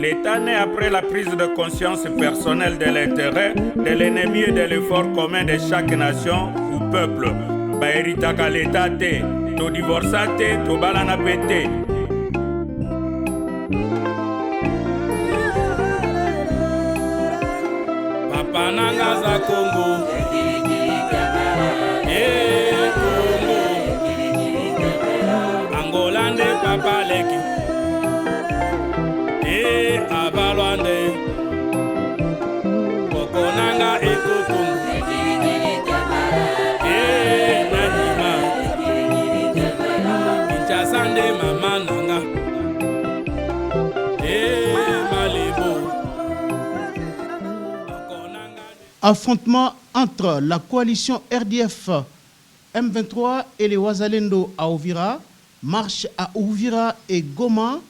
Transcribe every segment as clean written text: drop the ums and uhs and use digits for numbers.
L'État naît après la prise de conscience personnelle de l'intérêt, de l'ennemi et de l'effort commun de chaque nation ou peuple. Baeritaka l'État te, to divorçate, to balana pete. Papa nanga za Congo. Congo. Angolande papa leki. Abalwande. Kokonanga eko Congo. Nanima. Kinshasande mama nanga. Malebo. Affrontement entre la coalition RDF M23 et les Wazalendo à Uvira, marche à Uvira et Goma,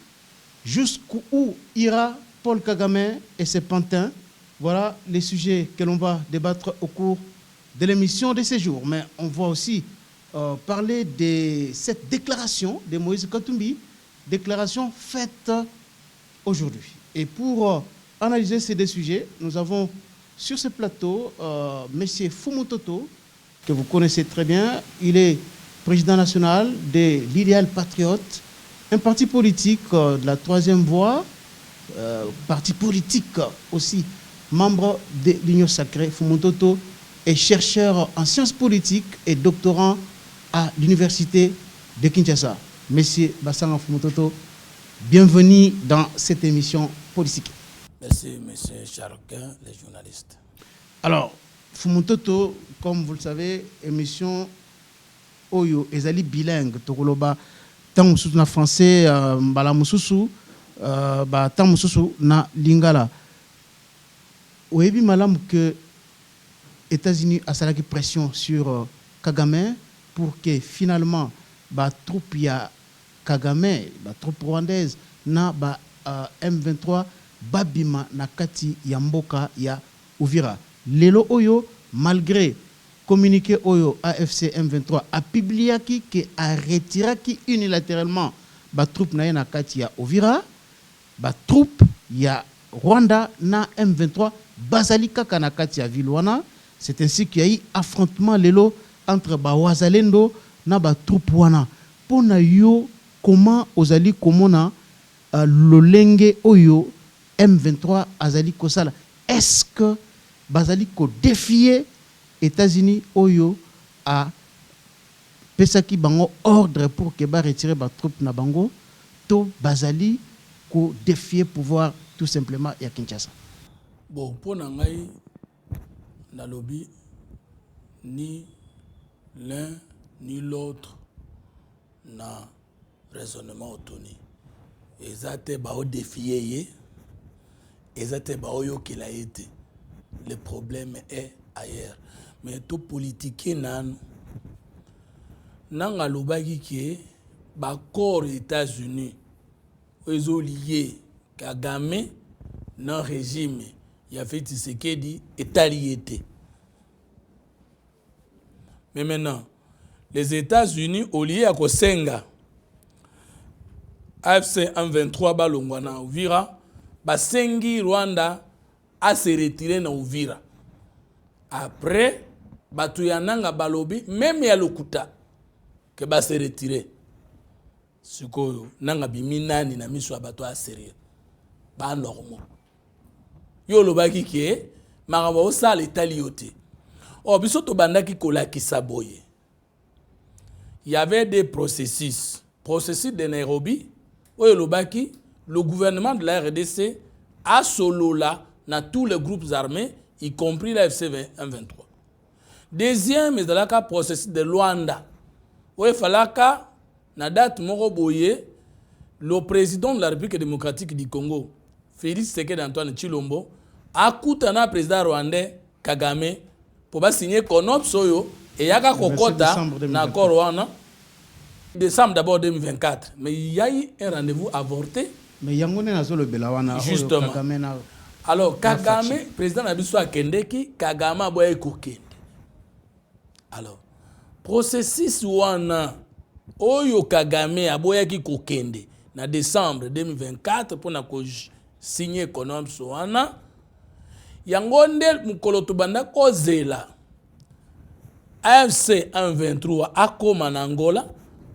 jusqu'où ira Paul Kagame et ses pantins. Voilà les sujets que l'on va débattre au cours de l'émission de ces jours. Mais on va aussi parler de cette déclaration de Moïse Katumbi, déclaration faite aujourd'hui. Et pour analyser ces deux sujets, nous avons sur ce plateau M. Fumutoto, que vous connaissez très bien. Il est président national de l'Idéal Patriote, un parti politique de la troisième voie, parti politique aussi, membre de l'Union Sacrée. Fumutoto est chercheur en sciences politiques et doctorant à l'Université de Kinshasa. Monsieur Bassanga Fumutoto, bienvenue dans cette émission politique. Merci, monsieur Charquin, les journalistes. Alors, Fumutoto, comme vous le savez, émission Oyo, ezali bilingue, tokoloba, tant mususu na français, mbala mususu, tant mususu na lingala. Oyebi malam que États-Unis a salaki pression sur Kagame pour que finalement, troupe ya Kagame, troupe rwandaise, na M23, babima na kati ya mboka ya Uvira. Lelo oyo, malgré communiqué oyo AFC M23 a publié que a retiré unilatéralement troupe na kati ya Uvira, troupe ya Rwanda na M23 bazalika kana kati ya Vilwana. C'est ainsi qu'il y a eu affrontement lelo entre Wazalendo na troupe wana. Pona yo comment ozali komona lolenge oyo M23 azali kosala. Est-ce que bazali ko défier États-Unis oyo a pesaki bango ordre pour que ba retirer ba troupe na bango to bazali ko défier pouvoir tout simplement ya Kinshasa? Bon, pour ngai na lobby ni l'un ni l'autre na raisonnement autonomie. Ezate ba o défier ye. Ezate ba oyo qu'il a été. Le problème est ailleurs. Mais tout politique nan nanga lobaki ki ba corps États-Unis ezo lié Kagame nan régime ya fait Tshisekedi étaliété. Mais maintenant les États-Unis au lié à Kosenga AFC M23 balongwa na Uvira basengi Rwanda a se retirer na Uvira. Après, batuyananga balobi, même ya lokuta, que ba se retirer. Sikoyo, nanga biminani na miso abato a sérieux. Ba normal. Yo lobaki ki, maraba osa l'étalioté. Oh, biso to bandaki kolaki saboye. Il y avait des processus. Processus de Nairobi, où lobaki, le gouvernement de la RDC a solo là, dans tous les groupes armés, y compris la FC M23. Deuxième, c'est le processus de Luanda. Où il fallait que, na date Moroboye, le président de la République démocratique du Congo, Félix Tshisekedi Antoine Tshilombo, a coûté un président rwandais, Kagame, pour signer Konop Soyo, et Yaka Kokota, na Korwana, décembre d'abord 2024. Mais il y a eu un rendez-vous avorté. Mais Yangone na zolo belawana. Justement. Alors, Kagame, président Nabiso Akendeki, Kagame boye kokende. Alors, processus wana oyo Kagame aboya ki kokende na décembre 2024 pour na ko signé économe soana yango nde mukolo tobanda kozela AFC M23 akoma na Angola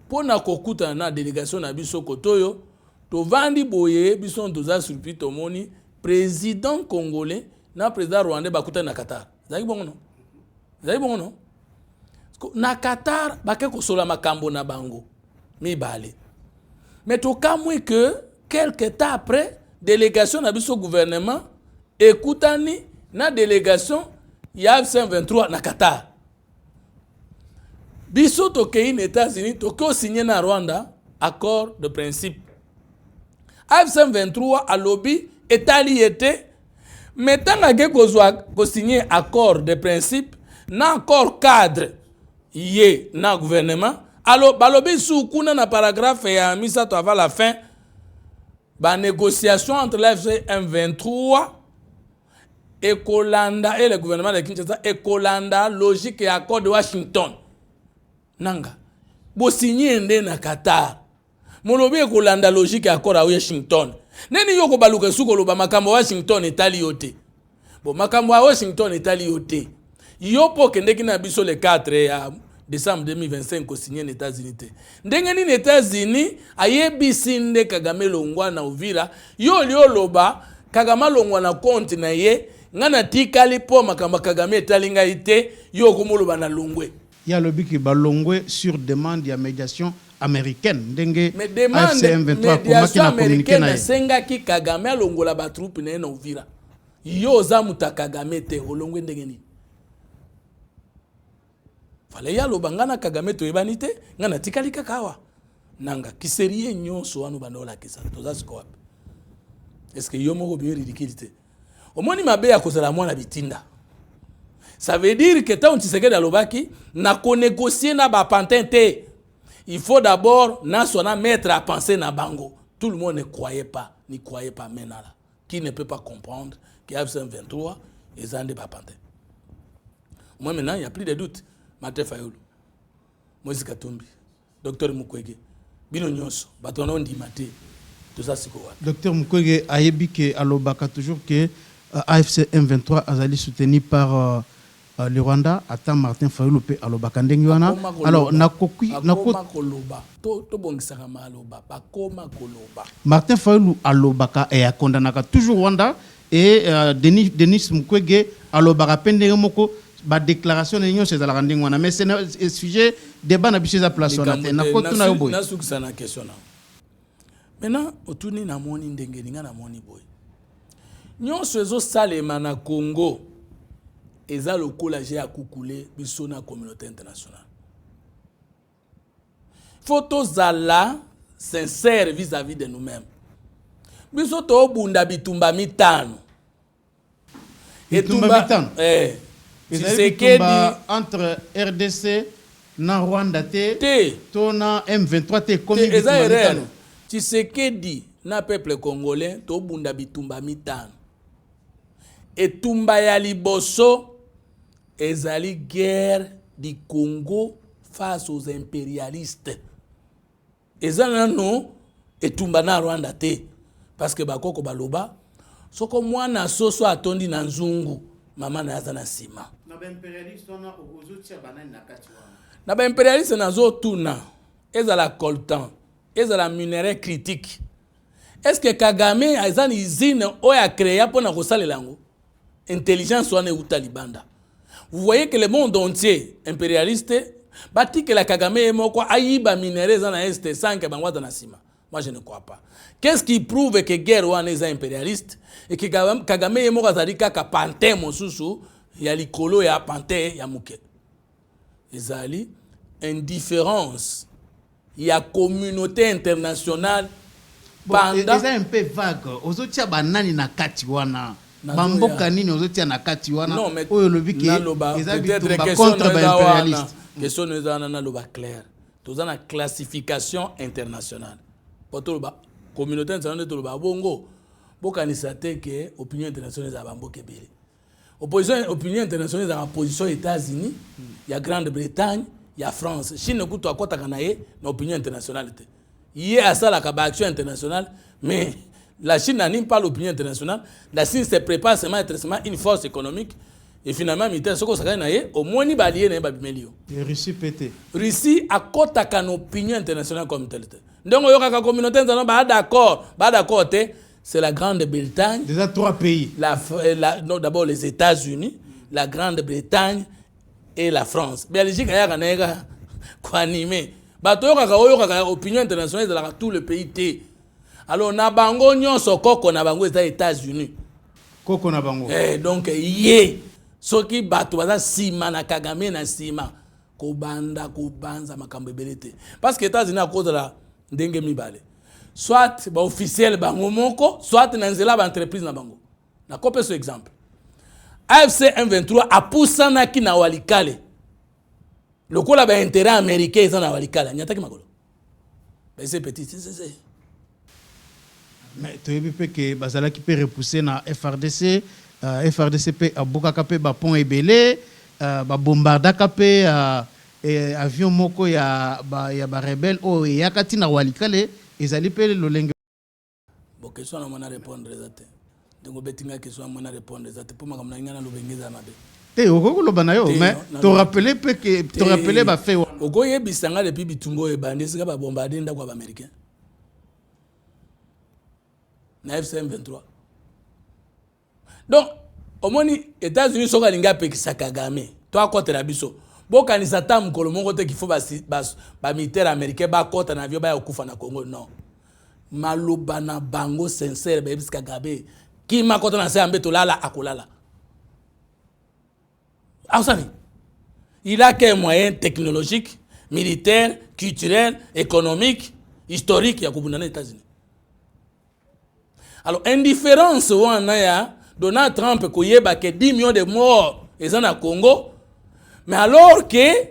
pona kokutana na délégation na biso kotoyo tovandi boye biso toza surpris tomoni président congolais na président rwandais bakutana na Qatar. Zaki bongo no na Qatar bake kosola makambo na bango mibale. Mais tokamwe que quelques temps après délégation na biso gouvernement ekutani na délégation ya AFC M23 na Qatar. Biso tokei aux États-Unis, tokyo signé na Rwanda accord de principe. AFC M23 a lobby etali été mais tant que signé accord de principe na accord cadre yé na gouvernement alors balobi sous kuna na paragraphe ya misato avant la fin ba négociation entre l'AFC M23 et Kolanda et le gouvernement de Kinshasa et Kolanda logique et accord de Washington nanga bo signé ndé na Qatar molobi Kolanda logique et accord à Washington neni yoko baluka suko loba makambo Washington etali yote bo makambo wa Washington etali yote yopo kendeki na biso le 4 ya décembre 2025 ko signé les États-Unis ndenge ni États-Unis ayebisi nde Kagame longwa na Uvira yo lio loba Kagame longwa na compte na ye ngana tikali po makambo Kagame etalinga ite yo komoloba na longwe ya lobi ki balongwe sur demande ya médiation américaine ndenge AFC M23 médiation américaine senga ki Kagame longola ba troupe na Uvira yo za muta Kagame te olongwe ndenge ni fale ya lobangana Kagame to ebani te ngana tikali kakawa nanga kiserie nyonso wanu bandola kisa toza sikope est-ce que yo moko bien ridicule omoni mabe ya kozala mwana bitinda ça veut dire que tant Tshisekedi alobaki na ko négocier na ba pantin te il faut d'abord na sona mettre à penser na bango tout le monde n'y croyait pas maintenant là qui ne peut pas comprendre qu'il y a 23 et zande ba pantin moi maintenant il y a plus de doute Martin Fayulu, Moïse Katumbi, Docteur Mukwege, Bino Nyonso, Batono Ndimate, tout ça c'est quoi? Docteur Mukwege a dit que Alobaka toujours que AFC M23 a été soutenu par le Rwanda, attend Martin Fayulu pe Alobaka Ndengiwana. Alors nakokui nakoloba, to bongisaka maloba, bakoma koloba. Martin Fayulu Alobaka et a condamné toujours Rwanda et Denis Mukwege Alobaka pendenge moko ba déclaration de l'Union chez la rending wana mais c'est un sujet débat na biso za place wana na ko tuna yo boy na sukisa na question na maintenant otuni na moni ndenge ninga na moni boy nyonso ezo salema na Congo eza lokola je akukule biso na communauté internationale photo zala sincère vis-à-vis de nous-mêmes biso to bunda bitumba mitano etumba entre RDC na Rwanda te to na M23 te comme Israël Tshisekedi na peuple congolais to bunda bitumba mitano etumba ya liboso ezali guerre du Congo face aux impérialistes ezana no etumba na Rwanda te parce que bakoko baloba soko mwana soso atondi na nzungu mama na yaza na sima na ba impérialiste na zo tuna ezala coltan ezala minerai critique est-ce que Kagame azani usine oya créé pour na kosalela ngo intelligence wana utalibanda vous voyez que le monde entier impérialiste bati que la Kagame moko ayiba minerai za na est 5 bangwata na sima. Moi je ne crois pas. Qu'est-ce qui prouve que guerre wana est impérialiste et que Kagame est moko azali kaka pantin mosusu ya likolo ya pantin ya muke. Ezali indifférence ya communauté internationale pendant c'est un peu vague ozotia banani na kati wana bamboka nini ozotia na kati wana oyo lobiki peut-être contre ba impérialiste question nous na loba clair tozana classification internationale poto ba communauté internationale to loba bongo bokanisa te que opinion internationale za bamboka ebele opinion internationale za position États-Unis ya Grande-Bretagne ya France Chine kuto akota kana ye na opinion internationale te yé asala ka ba action internationale mais La Chine n'anime pas l'opinion internationale. La Chine se prépare seulement à être seulement une force économique. Et finalement, militaire, ce qu'on s'est au moins, il y a des millions. La Russie pété. Russie a côté une opinion internationale comme telle. Donc, il y a une communauté internationale, d'accord, c'est la Grande-Bretagne. Déjà 3 pays. Non, d'abord les États-Unis, la Grande-Bretagne et la France. Belgique, il y a quoi animé. L'opinion internationale dans tout le pays. Alors, na bango nyonso koko na bango aux États-Unis. Koko na bango. Donc, yé. Soki bato baza sima na Kagame na sima. Kobanda, kobanza makambo ebelete. Parce que les États-Unis à cause de la ndenge mibale. Soit ba officiel bango moko, soit na nzela ba entreprise na bango. Na kope ce exemple. AFC M23 a poussana ki na walikale. Lokola ba intérêt américain ils na walikale. Nyataki makolo. Ben c'est petit, c'est. Mais tu as vu que Bazala qui peut repousser na FRDC, FRDC peut abokaka pe ba pont ebelé, ba bombarda kapé avion moko ya ba rebelle o yakati na walikale ezali pe lolenge. Bon question na mona répondre zate. Donc betinga question na mona répondre zate pour makamna ngana lobengeza mabe. Te okoko lobana yo mais te rappeler pe que te rappeler ba fait. Okoye bisanga depuis bitumbo e bandisi ka ba bombarder ndako ba américain. Na FCM 23. Donc, au moins, les États-Unis sont à l'ingapekisa Kagame. Toi, côté la biso. Bon, quand ils attendent que le monde qu'il faut bas militaire américain bas côté un avion bas au Kufa na Congo non. Malobana bango sincère bébé Kagame. Qui m'a côté na c'est ambeto lala akolala. Ah vous savez. Il a quel moyen technologique, militaire, culturel, économique, historique ya kubundana les États-Unis. Alors, indifférence, Donald Trump a 10 millions de morts au Congo, mais alors qu'il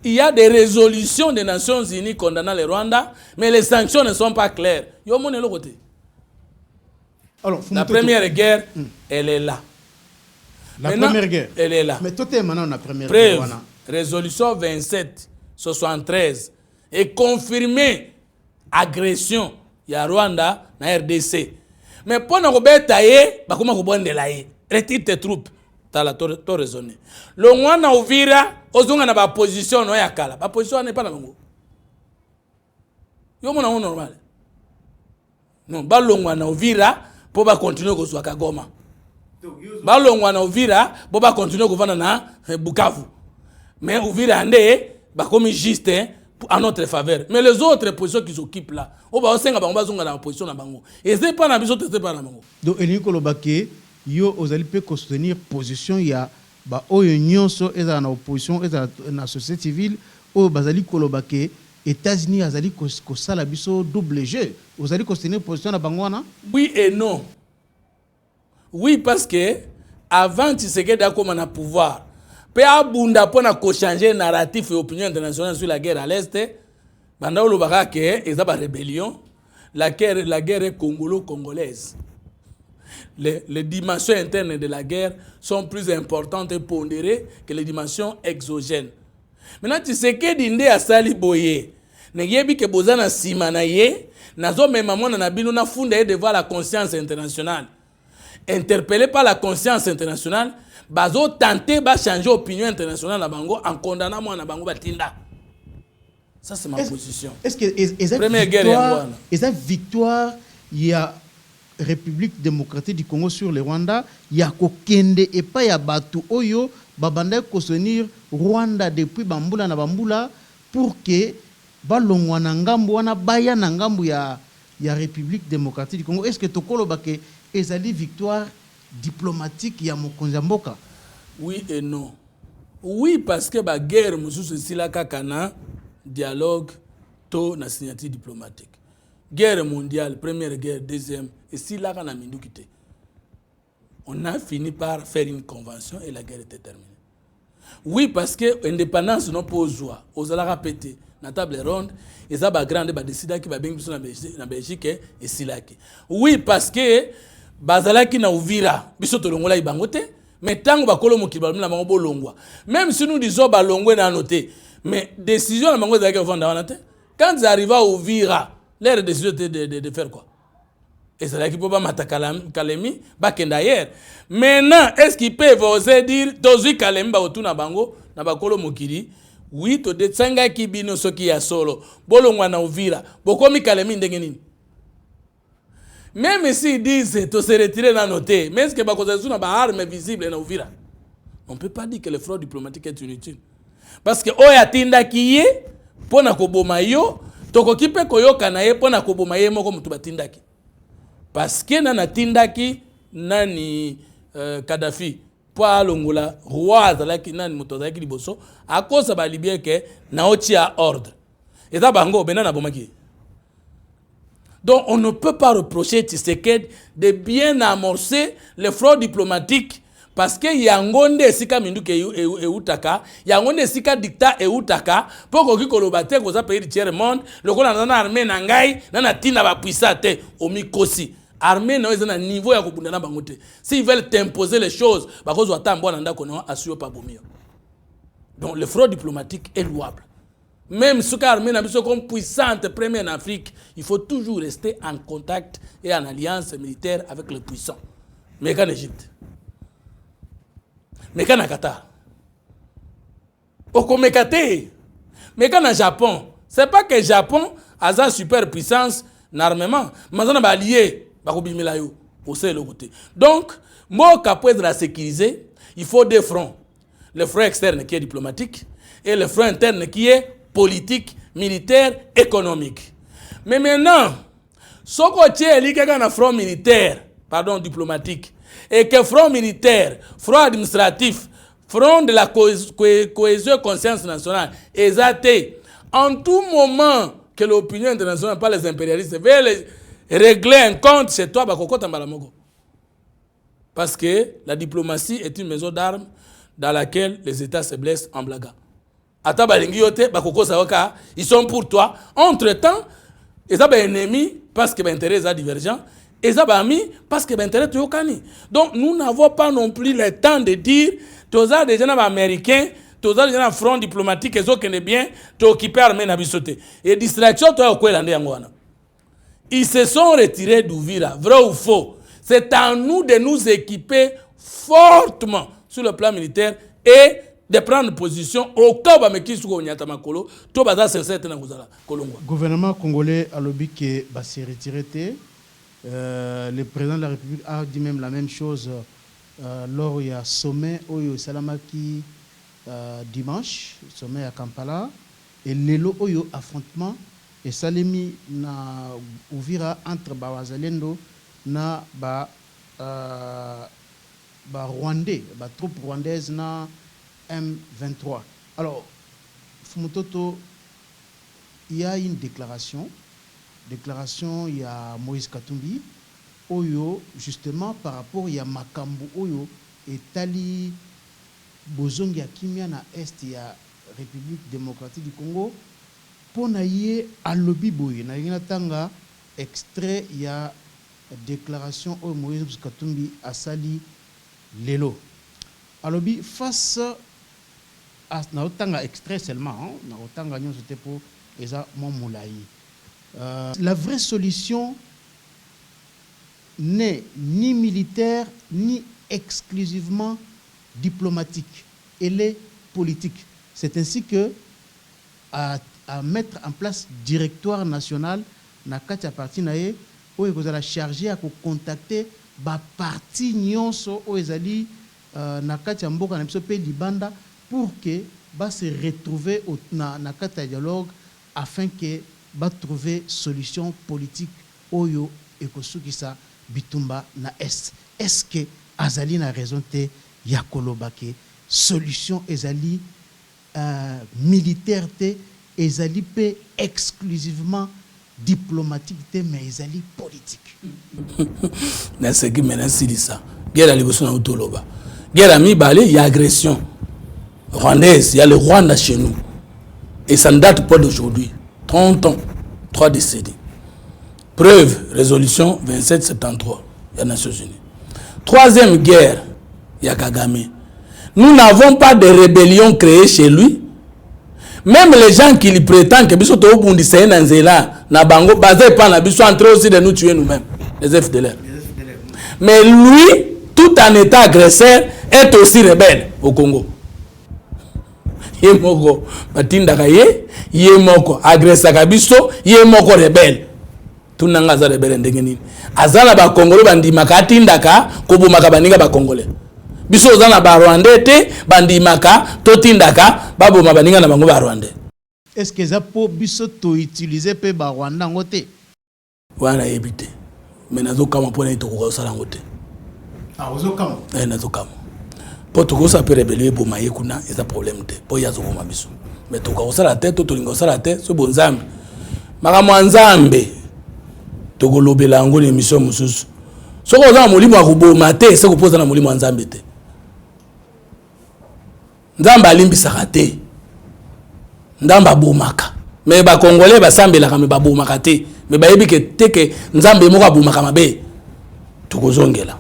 y a des résolutions des Nations Unies condamnant le Rwanda, mais les sanctions ne sont pas claires. Alors, la première guerre, elle est là. La première guerre, elle est là. Mais tout est maintenant la première guerre. Preuve, résolution 27-73 est confirmée agression il y a Rwanda na RDC. Mais pour nous batailler, bah comment vous bonne de là retire tes troupes, t'as la to raisonné. Le Rwanda Uvira, ozonga na ba position no yakala, ba position n'est pas na bango. Yo mona normal. Non, ba longwa na Uvira pour ba continuer ko zwa Kagoma. Ba longwa na Uvira pour ba continuer ko vana na Bukavu. Mais Uvira ande ba comme juste en notre faveur. Mais les autres positions qui s'occupent là, on va aussi dans la position na bango. Et c'est pas na biso c'est pas na bango. Donc Elinko Lobake, yo ozali peut soutenir position ya ba oyo nyonso eza na opposition eza na société civile o bazali kolobake États-Unis azali ko sala biso double jeu. Ozali ko soutenir position na bango wana? Oui et non. Oui parce que avant Tshisekedi a comme na pouvoir pe abunda pona ko changer narratif et opinion internationale sur la guerre à l'est banda lo baka ke eza ba rébellion la guerre est congolo-congolaise. Les dimensions internes de la guerre sont plus importantes et pondérées que les dimensions exogènes. Maintenant tu sais que dinde asali boye ne yebi ke bozana sima na ye nazo mema mona na bino na funda devant la conscience internationale. Interpellé par la conscience internationale, bazo tenter ba changer opinion internationale na bango en condamnant moi na bango batinda. Ça c'est ma position. Est-ce que première guerre victoire il y a République démocratique du Congo sur le Rwanda, il y a kokende et pas ya batu oyo babanda ko soutenir Rwanda depuis bambula na bambula pour que balongwa na ngambu wana baya na ngambu ya République démocratique du Congo. Est-ce que tokolo bake ezali victoire diplomatique ya mokonzi mboka? Oui et non. Oui parce que ba guerre mususu sila kakana dialogue to na signature diplomatique. Guerre mondiale, première guerre, deuxième et sila kana mindukite. On a fini par faire une convention et la guerre était terminée. Oui parce que indépendance non pas joie, osala répéter na table ronde et ça ba grande ba décider qui va bien biso na Belgique et silaki. Oui parce que bazalaki na Uvira biso tolongola ibangote mais tango bakolo mokili na bango bolongwa même si nous disons balongwe na noté mais décision na bango ezalaki vendre wana te quand ils arrivent à Uvira leur décision était de faire quoi Et c'est là qu'il peut pas mater Kalemi, bakenda hier. Maintenant, est-ce qu'ils peuvent oser dire, tozu Kalemi ba otuna bango, na bakolo mokili, oui, to de tsanga kibino soki ya solo, bolongwa na Uvira, bokomi Kalemi ndenge nini? Même s'ils disent, to se retirer dans noté, mais est-ce que bakoza na ba arme visible na Uvira? On ne peut pas dire que le front diplomatique est inutile. Parce que oya tinda kiye, pona koboma yo, tokoki pe koyoka na ye pona koboma ye moko mutu batindaki. Parce que nana tindaki nani Kadhafi po alongola roi azalaki nani mutu azalaki liboso akosa ba libyen ke na oti a ordre. Et ça bango benana bomaki. Donc on ne peut pas reprocher Tshisekedi de bien amorcer le front diplomatique parce que yangonde esika minduke eutaka yangonde esika dictat eutaka poko kikoloba te koza pays du tiers monde lokola na armée na ngai na tina ba puissate omikosi armée na ezana niveau ya kobunda na bango te s'ils veulent t'imposer les choses bakozo atambwa na ndako na assurer pas bomio. Donc le front diplomatique est louable. Même si l'armée n'a pas comme puissante première en Afrique, il faut toujours rester en contact et en alliance militaire avec les puissants. Mais qu'en Égypte, mais qu'en Qatar, au Komekate, mais qu'en Japon, c'est pas que le Japon a une super puissance d'armement, mais on a allié au sein de côté. Donc, moi, pour la sécuriser, il faut deux fronts. Le front externe qui est diplomatique et le front interne qui est politique, militaire, économique. Mais maintenant, ce côté est un front militaire, pardon, diplomatique, et que front militaire, front administratif, front de la cohésion conscience nationale, exacté, en tout moment que l'opinion internationale, pas les impérialistes, veulent régler un compte chez toi, parce que la diplomatie est une maison d'armes dans laquelle les États se blessent en blaguant. Ils sont pour toi. Entre-temps, ils ont des ennemis parce que l'intérêt est divergent. Ils ont des amis parce que l'intérêt est yokani. Donc, nous n'avons pas non plus le temps de dire tous les gens américains, tous les gens front diplomatique, ils ont bien occupé l'armée na bisoté. Et distraction, toi, ils se sont retirés d'Uvira. Vrai ou faux? C'est à nous de nous équiper fortement sur le plan militaire et de prendre position au cas où le gouvernement congolais a lobby que s'est retiré. Le président de la République a dit même la même chose lors du sommet au Salamaki dimanche, sommet à Kampala. Et l'élo oyo affrontement et Salemi na Uvira entre Bawazalendo na Rwandais, troupes rwandaises na M23. Alors, Fumutoto, il y a une déclaration, il y a Moïse Katumbi, Oyo, justement par rapport à Makambu Oyo, et Tali Bozongi à Kimia na Est, il y a République démocratique du Congo, pour naïe à lobby boy, na tanga extrait, il y a déclaration Oyo Moïse Katumbi à Sali Lelo. À lobby face na otanga extrait seulement, na otanga nyon c'était pour eza momoulaï. La vraie solution n'est ni militaire ni exclusivement diplomatique, elle est politique. C'est ainsi que à mettre en place directoire national na kati ya parti nae o ekozala chargé à contacter ba parti nyonso o ezali na kati ya mboka na biso pe libanda pour que se retrouver na kati ya dialogue afin que trouver solution politique oyo ekosukisa bitumba na est. Est-ce que azali na raison te ya koloba ke solution ezali militaire te ezali pe exclusivement diplomatique te mais ezali politique. Na ce qui menace ça. Guerre liboso na utoloba. Guerre mibale, il y a agression rwandaise, il y a le Rwanda chez nous. Et ça ne date pas d'aujourd'hui. 30 ans, 3 décennies. Preuve, résolution 2773, il y a les Nations Unies. Troisième guerre, il y a Kagame. Nous n'avons pas de rébellion créée chez lui. Même les gens qui lui prétendent que Biso Tobundi c'est un Nzela, na bango, basé par la Biso, en train aussi de nous tuer nous-mêmes. les FDLR. Mais lui, tout en état agresseur, est aussi rebelle au Congo. Yemoko batindaka yemoko agressaka biso, yemoko rebelle. Tout nanga za rebelle ndenge nini. Azala ba Congolais bandimaka atindaka kobomaka baninga ba Congolais. Biso zana ba Rwandais te bandimaka totindaka baboma baninga na bango ba Rwandais. Est-ce que ça peut biso to utiliser pe ba Rwanda ngote? Wana yebite. Mais nazo kama pona itoko sala ngote. Ah ozo kama. Nazo kama. Po to kosa pe rebelle bo maye kuna eza problème te. Po yazo koma biso. Mais to ko sala te to lingo sala te so bonzambe. Maka mwanzambe. To ko lobela ngo le mission mususu. So ko za molimo akuboma te se ko poza na molimo nzambe te. Nzamba alimbisaka te. Ndamba bomaka. Mais ba Congolais basambelaka me babomaka te. Mais bayebi ke teke nzambe moko abomaka mabe. Tukozongela.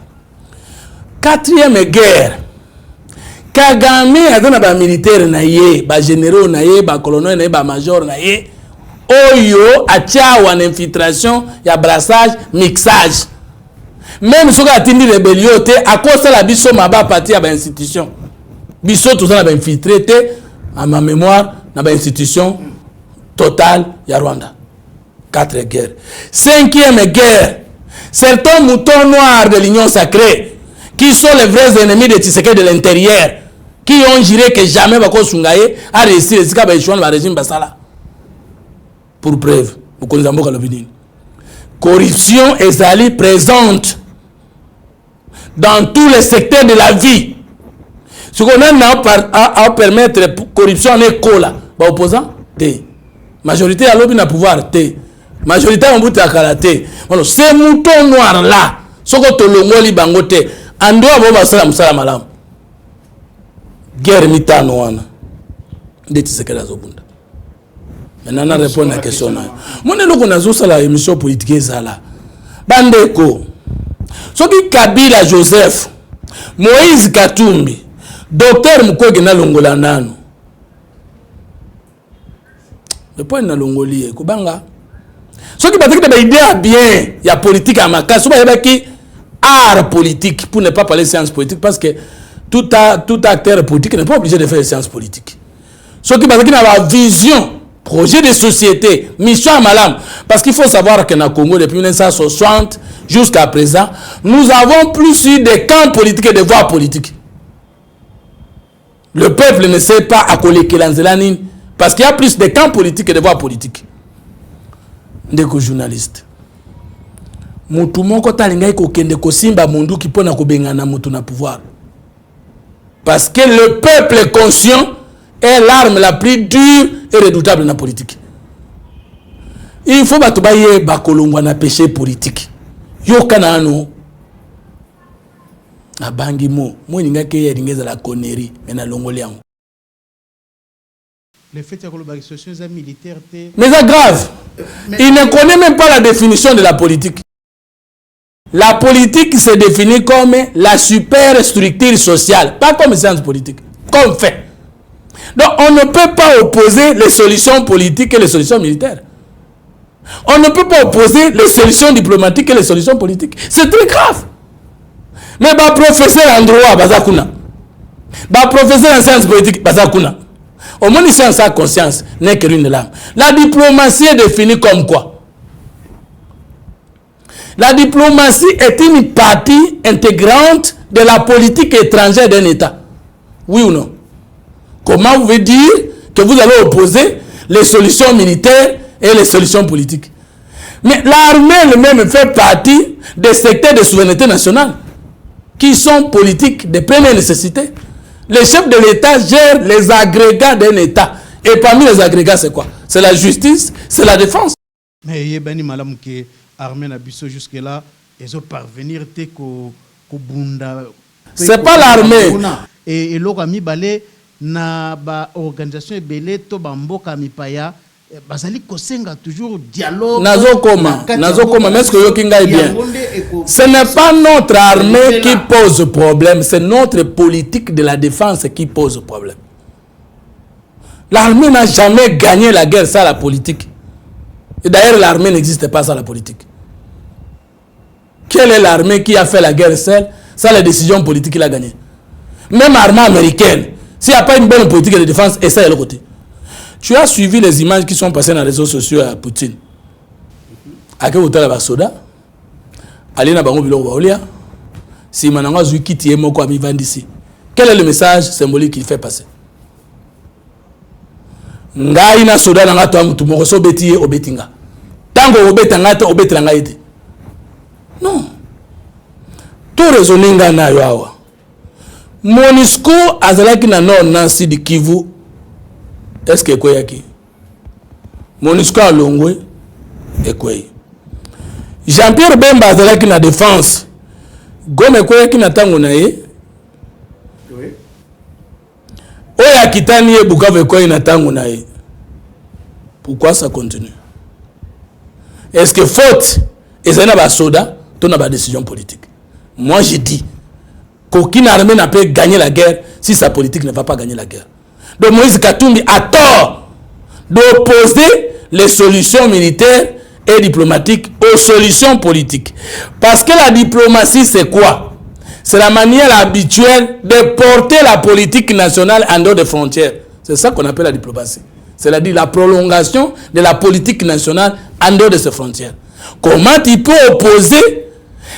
Quatrième guerre. Kagame azana ba militaire na ye, ba généraux na ye, ba colonel na ye, ba major na ye. Oyo atia wan infiltration, ya brassage, mixage. Même soka atindi rébellion te akosa la biso maba parti ya ba institution. Biso tout ça na ba infiltré te à ma mémoire na ba institution totale ya Rwanda. 4 guerres. 5e guerre. Certains moutons noirs de l'Union sacrée qui sont les vrais ennemis de Tshisekedi de l'intérieur, qui ont juré que jamais Bako Sungaye a réussi le régime Basala. Pour preuve, vous connaissez Mboka Lobini. Corruption est présente dans tous les secteurs de la vie. Ce qu'on a à permettre la corruption en école, opposant, majorité à l'objet de pouvoir, majorité en bout de karaté. Voilà, ces moutons noirs là, ce que tu l'ongoli bangote, en dehors de salam salam alam. Guerre mitano wana. Ndeti sekela zobunda. Maintenant on répond à la question là. Mon eloko nazo sala émission politique ezala. Bandeko. Soki Kabila Joseph, Moïse Katumbi, Docteur Mukwege na longola nano. Le point na longoli ko banga. Soki bataki ba idée bien, il y a politique à ma case, soba yebaki art politique pour ne pas parler de science politique parce que tout acteur politique n'est pas obligé de faire des sciences politiques. Ce qui veut dire la vision, projet de société, mission à malam. Parce qu'il faut savoir que dans le Congo, depuis 1960 jusqu'à présent, nous avons plus eu de camps politiques et de voix politiques. Le peuple ne sait pas à quoi les parce qu'il y a plus de camps politiques et de voix politiques. Des journalistes. Mutu moko talingai ko kende ko simba mundu ki pona ko bengana mutu na pouvoir. Parce que le peuple est conscient est l'arme la plus dure et redoutable dans la politique. Il faut batu baye bakolongwa na péché politique. Yo kanano na bangi mo ninga ke yingeza la connerie mais na longoli yango. Le fait que les situations militaires mais c'est grave. Il ne connaît même pas la définition de la politique. La politique se définit comme la superstructure sociale, pas comme science politique, comme fait. Donc on ne peut pas opposer les solutions politiques et les solutions militaires. On ne peut pas opposer les solutions diplomatiques et les solutions politiques. C'est très grave. Mais bah professeur en droit, bazakuna. Bah professeur en sciences politiques, bazakuna. Au moins ici en sa conscience n'est que l'une de l'âme. La diplomatie est définie comme quoi? La diplomatie est une partie intégrante de la politique étrangère d'un État. Oui ou non? Comment vous pouvez dire que vous allez opposer les solutions militaires et les solutions politiques? Mais l'armée elle-même fait partie des secteurs de souveraineté nationale qui sont politiques de première nécessité. Les chefs de l'État gèrent les agrégats d'un État. Et parmi les agrégats, c'est quoi? C'est la justice, c'est la défense. Mais il y a des gens qui armée na biso jusque là ils ont parvenir te ko bunda. C'est pas l'armée. Et loko mi balé na ba organisation ebele to ba mboka mipaya bazali kosenga toujours dialogue. Nazokoma mais est-ce que yokinga est bien? Ce n'est pas notre armée qui pose problème, c'est notre politique de la défense qui pose problème. L'armée n'a jamais gagné la guerre sans la politique. Et d'ailleurs l'armée n'existe pas sans la politique. quelle est l'armée qui a fait la guerre seule? Ça, la décision politique qu'il a gagnée. Même l'armée américaine, s'il n'y a pas une bonne politique de défense, et ça est le côté. Tu as suivi les images qui sont passées dans les réseaux sociaux à Poutine. À quel hôtel la soda? Allez na bango biloko baolia. Si mananga zui kiti moko ami vandisi. Quel est le message symbolique qu'il fait passer? Ngai na soda na ngato amutu moko so beti obetinga. Tango obetanga te obetranga ite. Non. Tout raisonner nga na yo awa. MONUSCO azalaki na nord Nancy di Kivu. Est-ce que koyaki? MONUSCO a longwe ekwe. Jean-Pierre Bemba azalaki na défense. Gome koyaki na tango na ye. Oui. Oya kitani ye Bukavu koyi na tango na ye. Pourquoi ça continue? Est-ce que faute ezana ba soda to na ba décision politique? Moi je dis qu'aucune armée n'a pu gagner la guerre si sa politique ne va pas gagner la guerre. Donc Moïse Katumbi a tort d'opposer les solutions militaires et diplomatiques aux solutions politiques. Parce que la diplomatie, c'est quoi? C'est la manière habituelle de porter la politique nationale en dehors des frontières. C'est ça qu'on appelle la diplomatie. C'est-à-dire la prolongation de la politique nationale en dehors de ses frontières. Comment il peut opposer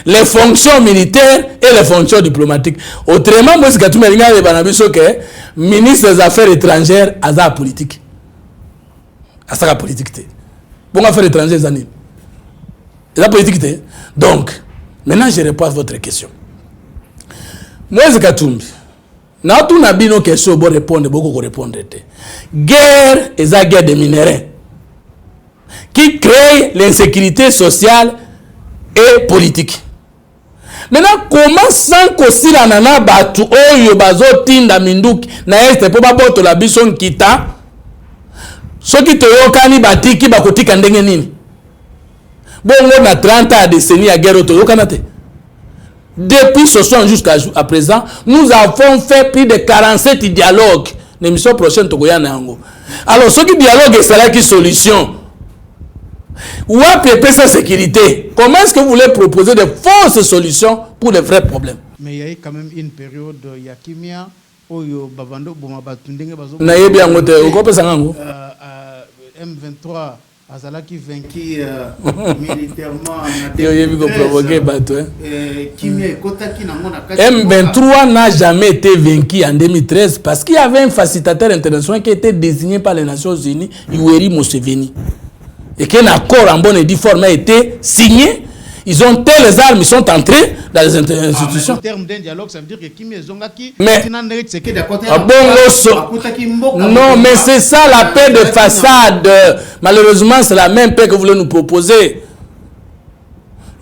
les fonctions militaires et les fonctions diplomatiques? Autrement, moi, c'est que ministre des Affaires étrangères a la politique. A la politique. Bon, affaires étrangères, c'est la politique. Donc, maintenant, je réponds à votre question. Moi, c'est Katumbi. N'a tout n'a bien question pour répondre, beaucoup répondre. Guerre est la guerre des minéraux qui crée l'insécurité sociale et politique. Maintenant, comment sans qu'aussi la nana batu oyo bazotinda minduki na este po baboto la bison kita soki toyokani batiki bakotika ndenge nini? Bongo na 30 ans de décennie à guerre toyokana te. Depuis ce soir jusqu'à présent, nous avons fait plus de 47 dialogues. L'émission prochaine tokoya na yango. Alors ce qui dialogue c'est là qui solution. Ou à sa sécurité. Comment est-ce que vous voulez proposer de fausses solutions pour les vrais problèmes? Mais il y a quand même une période Yakimia où Babando Bomabatundenge Bazo. Nayebi angote, ukope sangango. M23 Azalaki vaincu militairement. M23 n'a jamais été vaincu en 2013 parce qu'il y avait un facilitateur international qui était désigné par les Nations Unies, Yoweri Museveni. Et qu'un accord en bonne et due forme a été signé. Ils ont les armes, ils sont entrés dans les institutions. En termes d'un dialogue, ça veut dire que Kimi Zongaki. Mais non, mais c'est ça la paix de façade. Malheureusement, c'est la même paix que vous voulez nous proposer.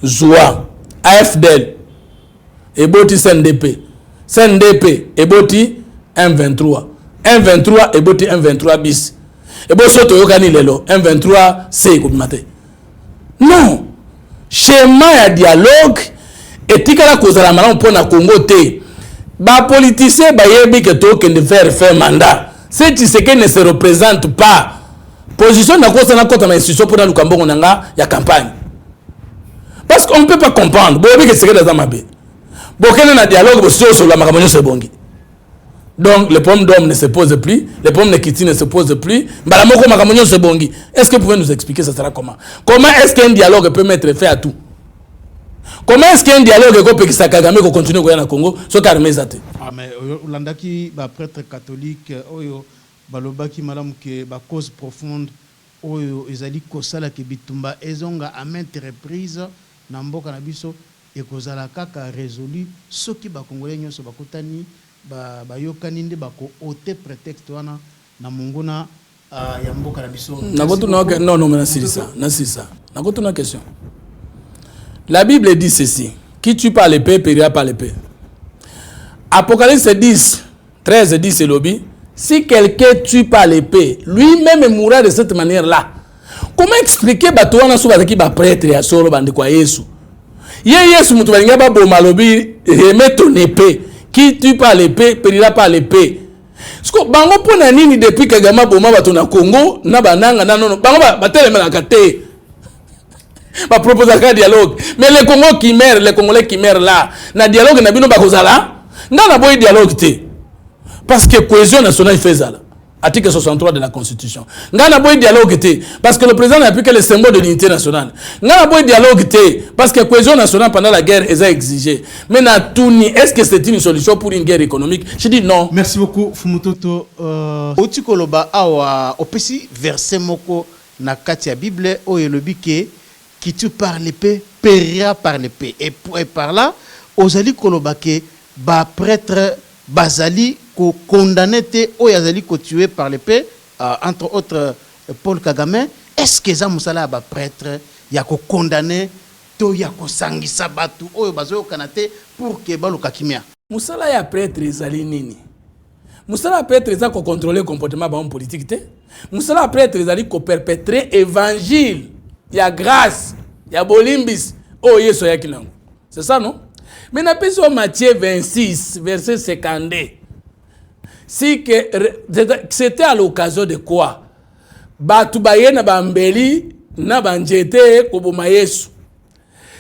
Zoua, AFDL, Eboti CNDP, CNDP, Eboti M23, M23, Eboti M23 bis. Eboti Sotoyokani Lelo, M23 C. Non. Schéma ya dialogue etikala kozala malamu pona Congo te. Ba politicien ba yebi ke to kende faire mandat. Si Tshisekedi ne se représente pas, position na kosa na kota na institution pona lukambongo nanga ya campagne. Parce qu'on ne peut pas comprendre. Bo yebi ke Tshisekedi za mabe. Bo kene na dialogue bo so la makambo se bongi. Donc le problème d'homme ne se pose plus, le problème de Kiti ne se pose plus. Balamoko makambo se bongi. Est-ce que vous pouvez nous expliquer ça sera comment? Comment est-ce qu'un dialogue peut mettre fin à tout? Comment est-ce qu'un dialogue peut que ça Kagame continue au Congo so karmé zate? Ah mais Olandaki ba prêtre catholique oyo balobaki madame que ba cause profonde oyo ezali kosala ke bitumba ezonga à maintes reprises na mboka na biso et kozala kaka résolu soki ba congolais nyonso bakutani ba yokani nde bako ote prétexte wana na mongona ya mboka na biso. Non mais c'est ça. Na question. La Bible dit ceci: qui tue par l'épée périra par l'épée. Apocalypse 10, 13 dit c'est lobby. Si quelqu'un tue par l'épée, lui-même mourra de cette manière-là. Comment expliquer batoana souba qui ba prêtre ya solo bande kwa Yesu? Yesu mutu balinga ba boma lobby remet ton épée. Qui tue par l'épée périra par l'épée. Parce que bango pona nini depuis que Kagame boma bato na Congo na bananga na non bango ba telema na kate. ba proposer un dialogue. Mais les Congolais qui meurent là, na dialogue na bino ba kozala, nga na boy dialogue té. Parce que cohésion nationale fait ça. Article 63 de la Constitution. Nga na boy dialogue té parce que le président n'a plus que le symbole de l'unité nationale. Nga na boy dialogue té parce que cohésion nationale pendant la guerre est exigée. Mais na touni, est-ce que c'est une solution pour une guerre économique? Je dis non. Merci beaucoup Fumutoto. Otikoloba awa opesi verset moko na kati ya Bible o elobi ke qui tue par l'épée périra par l'épée et par là ozali koloba ke ba prêtre bazali ko condamné te o yazali ko tué par l'épée entre autres Paul Kagame. Est-ce que za musala ba prêtre ya ko condamné to ya ko sangisa batu oyo bazo kanate pour que baluka kimia? Musala ya prêtre ezali nini? Musala prêtre ezali ko contrôler comportement ba homme politique te. Musala prêtre ezali ko perpétrer évangile ya grâce ya bolimbis o yeso ya kilango. C'est ça non? Mais na peso Matthieu 26 verset 52. Si que c'était à l'occasion de quoi? Batu baye na bambeli na banjete ko boma Yesu.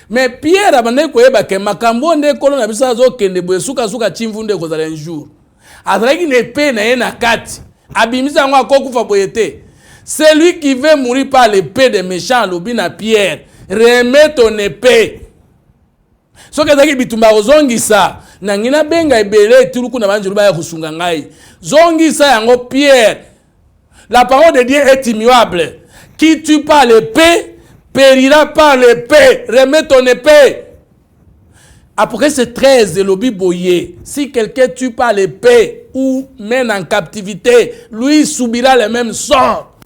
Mais Pierre abandé koyeba ke makambo nde kolo na bisa zo kende boye suka chimvunde ko zala un jour. Azalaki ne pe na ye na kati. Abimisa ngo akokufa boyete. Celui qui veut mourir par l'épée des méchants lobina Pierre, remets ton épée. So que zaki bitumba ozongisa na ngina benga ebele tuluku na banjuru ba ya kusunga ngai. Zongisa yango Pierre. La parole de Dieu est immuable. Qui tue par l'épée périra par l'épée. Remets ton épée. Après ce 13 de l'obi boye, si quelqu'un tue par l'épée ou mène en captivité, lui subira le même sort.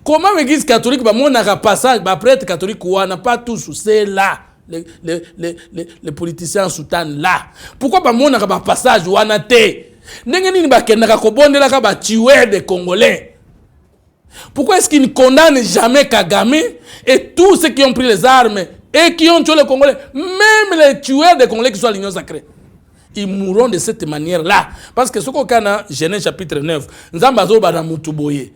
Comment l'église catholique va mon passage, va prêtre catholique ou n'a pas tous, c'est là. Les politiciens soutenent là. Pourquoi pas mon passage ou en a té? N'engeni ni bakenda kobonde la ka ba tuer des Congolais. Pourquoi est-ce qu'ils ne condamnent jamais Kagame et tous ceux qui ont pris les armes et qui ont tué les Congolais, même les tueurs des Congolais qui sont à l'Union sacrée? Ils mourront de cette manière-là. Parce que ce qu'on a, Genèse chapitre 9, Nzambazo bada mutuboye.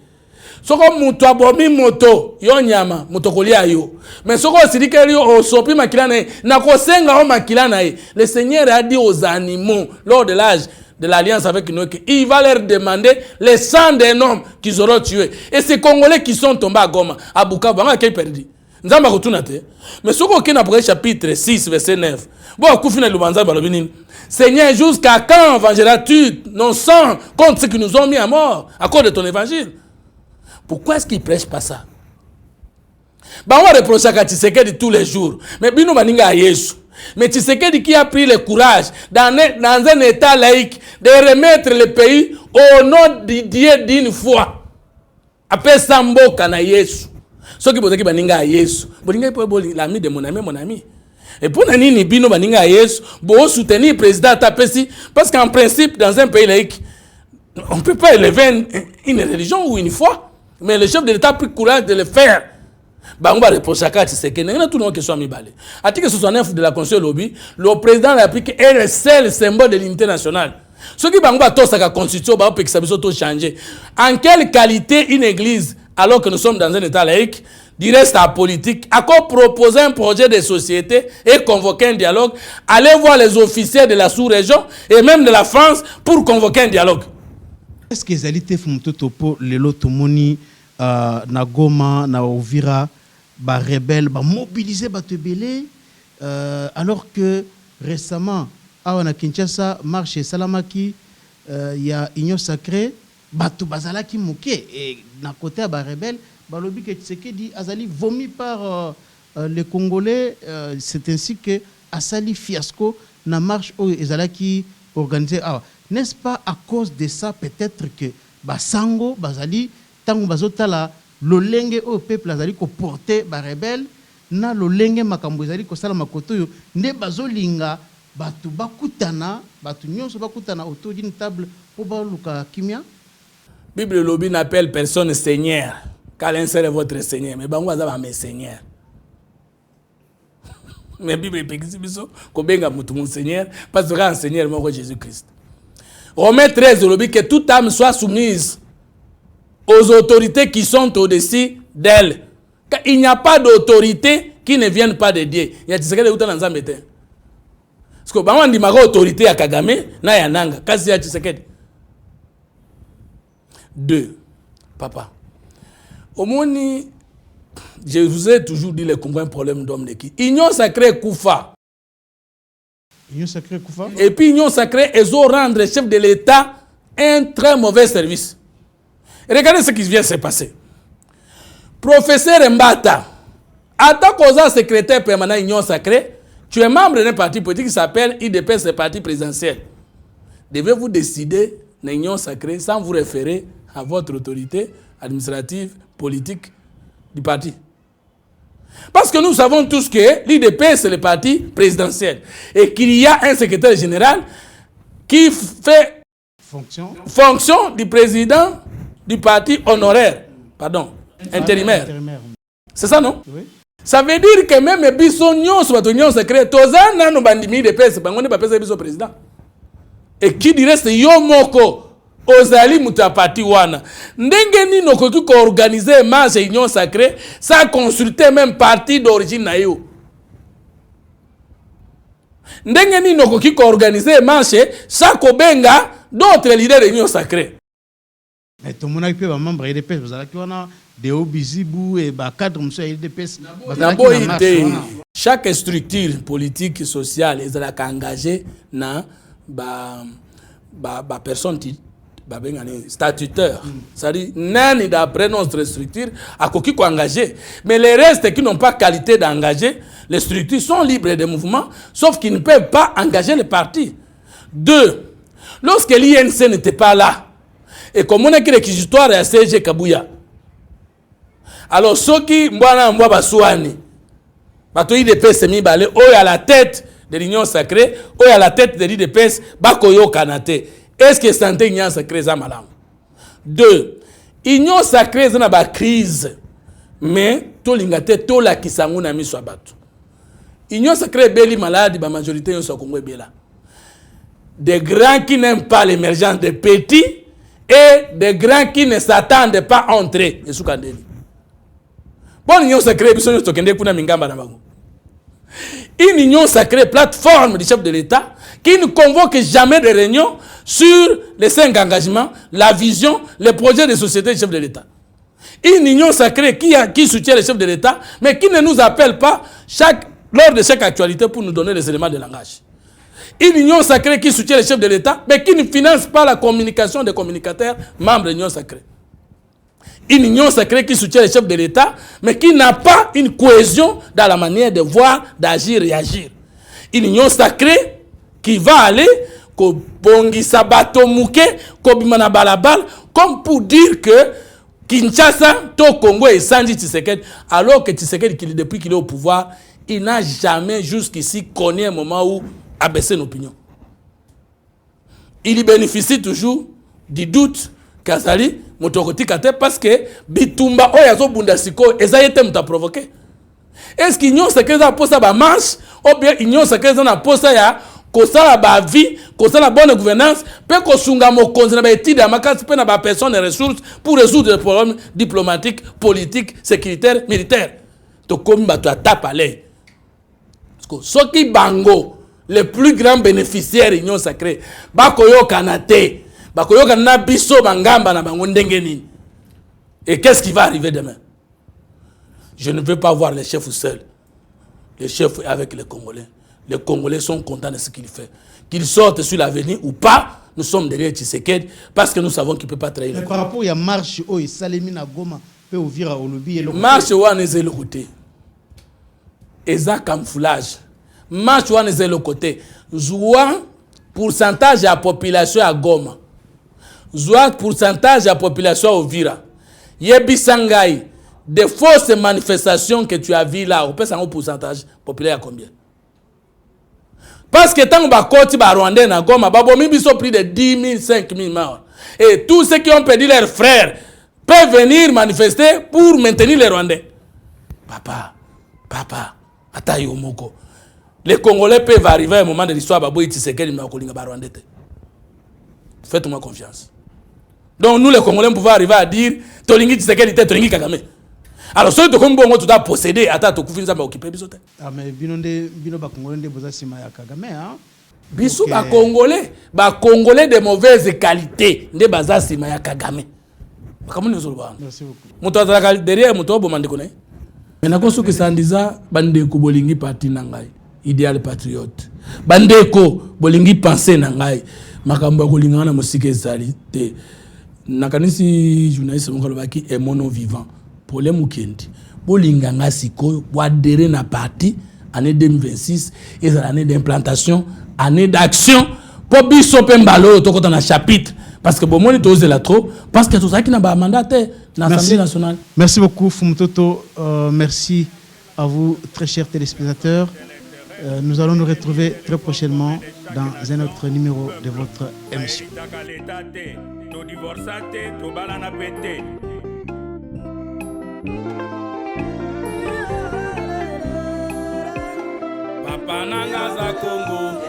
Ce qu'on mutu abomi moto, yo nyama, motokolia yo. Mais ce qu'on dit que yo sopi makilana, na kosenga o makilana. Le Seigneur a dit aux animaux, lors de l'âge de l'alliance avec nous, il va leur demander les sang des hommes qu'ils auront tués. Et ces Congolais qui sont tombés à Goma, à Bukavu, on a qui perdu. Nzamba kotunate. Mais ce qu'on a pour chapitre 6, verset 9. Bon, koufina lubanza balobini. Seigneur, jusqu'à quand vengeras-tu nos sangs contre ceux qui nous ont mis à mort à cause de ton évangile? Pourquoi est-ce qu'ils ne prêchent pas ça? Bah, on reproche à Tshisekedi tous les jours. Mais bino baninga à Yesu. Mais Tshisekedi qui a pris le courage dans un état laïque de remettre le pays au nom de Dieu d'une fois. Après Sambo kana Yesu. Ceux qui posent baninga à Yesu. Boninga l'ami de mon ami. Et pour nani bino baninga à Yesu, bo soutenir le président Tapesi parce qu'en principe dans un pays laïque, on ne peut pas élever une religion ou une foi. Mais le chef de l'État a pris le courage de le faire. Bah, on va reprocher à Tshisekedi. Il y a tout le monde qui sont mis balé. Article 69 de la Constitution lobby, le président de la République est le seul symbole de l'unité nationale. Ce qui va tout ça, la Constitution, va changer. En quelle qualité une église, alors que nous sommes dans un État laïque, dirait sa politique, a proposé un projet de société et convoquer un dialogue, aller voir les officiers de la sous-région et même de la France pour convoquer un dialogue. Est-ce que les alliés font tout pour les lotomoni na Goma, na Uvira, ba rebelle, ba mobiliser, ba tebele, alors que récemment, à Kinshasa, marche Salamaki, il y a Union Sacrée, batu bazalaki mouke et na côté ba rebelle, ba lobi que Tshisekedi azali vomi par les Congolais, c'est ainsi que asali fiasco na marche au ezalaki organisé. N'est-ce pas à cause de ça peut-être que basango bazali tango bazotala lolenge au peuple azali ko porter ba rebelle na lolenge makambo ezali ko sala makoto yo nde bazolinga batu bakutana batu nyonso bakutana autour d'une table pour baluka kimia. Bible lobby n'appelle personne Seigneur car l'un seul est votre Seigneur mais bango azaba mes Seigneur. Mais Bible pekisi biso ko benga mutu mon Seigneur parce que un Seigneur moko Jésus-Christ. Romains 13 lobby que toute âme soit soumise aux autorités qui sont au-dessus d'elle. Car il n'y a pas d'autorité qui ne viennent pas de Dieu. Il y a Tshisekedi uta na nzambe te. Parce que ba ndi maka autorité ya Kagame na ya nanga kasi ya Tshisekedi. 2. Papa. Au moins je vous ai toujours dit le combien problème d'homme de qui. Union sacrée Koufa. Union sacrée Koufa. Et puis Union sacrée ils ont rendre le chef de l'État un très mauvais service. Regardez ce qui vient de se passer. Professeur Mbata, en tant que secrétaire permanent Union sacrée, tu es membre d'un parti politique qui s'appelle IDPS, le parti présidentiel. Devez-vous décider l'Union sacrée sans vous référer à votre autorité administrative, politique du parti? Parce que nous savons tous que l'IDPS c'est le parti présidentiel et qu'il y a un secrétaire général qui fait fonction du président du parti honoraire, pardon, intérimaire. C'est ça, non? Oui. Ça veut dire que même Bissonnion soit union secrète, Tozan n'a pas bandimi de pèse, on n'est pas pèse Bisso président. Et qui dirait c'est Yomoko, Ozali Moutapati Wana. Ndenge ni no koki ko organiser marche union sacrée sans consulter même parti d'origine na yo. Ndenge ni no koki ko organiser marche sans kobenga d'autres leaders de l'union sacrée. Mais tout le monde a pu être membre de l'IDPS. Vous avez des Obizibou et cadre de l'IDPS. Chaque structure politique et sociale est engagée dans la personne statutaire. C'est-à-dire, nani d'après notre structure a qui engagé. Mais les restes qui n'ont pas qualité d'engager, les structures sont libres de mouvement, sauf qu'ils ne peuvent pas engager les partis. 2. Lorsque l'INC n'était pas là, et comme on a écrit l'histoire de CG Kabouya, alors ceux qui mbwana basouani, bato IDPS mibale, oyo à la tête de l'union sacrée, oyo à la tête de l'IDPS, bakoyo kanate. Est-ce que santé union sacrée za malam? 2. Union sacrée za na ba crise, mais to lingate to la kisangu na miso bato. Union sacrée beli malade ba majorité yo so Congo bela. Des grands qui n'aiment pas l'émergence des petits et des grands qui ne s'attendent pas à entrer. Bon, union sacrée, une union sacrée, plateforme du chef de l'État, qui ne convoque jamais de réunion sur les 5 engagements, la vision, les projets de société du chef de l'État. Une union sacrée qui soutient le chef de l'État, mais qui ne nous appelle pas lors de chaque actualité pour nous donner les éléments de langage. Une union sacrée qui soutient le chef de l'État, mais qui ne finance pas la communication des communicateurs membres de l'union sacrée. Une union sacrée qui soutient le chef de l'État, mais qui n'a pas une cohésion dans la manière de voir, d'agir et agir. Une union sacrée qui va aller comme pour dire que Kinshasa, to Congo et Sanji Tshisekedi, alors que Tshisekedi, depuis qu'il est au pouvoir, il n'a jamais jusqu'ici connu un moment où a baissé l'opinion. Il bénéficie toujours du doute Kazali, parce que Bitumba Oyazo Bundasiko, Ezayete m'a provoqué. Est-ce qu'il y a un poste à marche, ou bien il y a un poste à kosala ba vie, kosala bonne gouvernance, peut kosunga mo konzina ba étude à makasi pe na ba personnes et ressources pour résoudre les problèmes diplomatiques, politiques, sécuritaires, militaires. To komi ba to atapale. Parce que ceux qui bango les plus grands bénéficiaires union sacrée, bakoyo kanate, bakoyo kana biso bangamba na bango ndenge nini. Et qu'est-ce qui va arriver demain? Je ne veux pas voir les chefs seuls. Les chefs avec les Congolais. Les Congolais sont contents de ce qu'il fait. Qu'ils sortent sur l'avenir ou pas, nous sommes derrière Tshisekedi parce que nous savons qu'il ne peut pas trahir. Mais par rapport à marche, Salemina Goma peut ouvrir à Olobi et le marche ou à le côté. Et ça camouflage. Marche ou à le côté. Zoua pourcentage de la population à Goma. Zoua pourcentage de la population à Ovira. Yebisangai. Des fausses manifestations que tu as vues là, on peut savoir un pourcentage populaire à combien? Parce que tant que les Rwandais na Goma, ils sont plus de 10 000, 5 000 morts. Et tous ceux qui ont perdu leurs frères peuvent venir manifester pour maintenir les Rwandais. Papa, Atayomoko. Les Congolais peuvent arriver à un moment de l'histoire, faites-moi confiance. Donc nous les Congolais pouvons arriver à dire Tolingi Tshisekedi, Tolingi Kagame. Alors soki tokomi bongo tuta posséder ata tokufi nzambe okipe biso te. Ah mais bino ba congolais nde boza sima ya Kagame hein. Biso ba congolais de mauvaise qualité nde baza sima ya Kagame. Bakamoni zolba. Merci beaucoup. Moto azalaka derrière moto bo mandeko ne. Menako soki sandiza bandeko bolingi parti na ngai. Idéal patriote. Bandeko bolingi penser na ngai. Makambo kolingana na musike ezali te. Nakanisi journaliste mokalobaki est mono vivant. Problème mukendi. Bolinga nga sikoyo bo adhérer na parti année 2026 et l'année d'implantation, année d'action pour biso pembalo tokota na chapitre parce que bon moni tose la trop parce que tout ça qui n'a pas mandat dans l'Assemblée nationale. Merci beaucoup Fumutoto, merci à vous très chers téléspectateurs. Nous allons nous retrouver très prochainement dans un autre numéro de votre émission. Papa nanga za Congo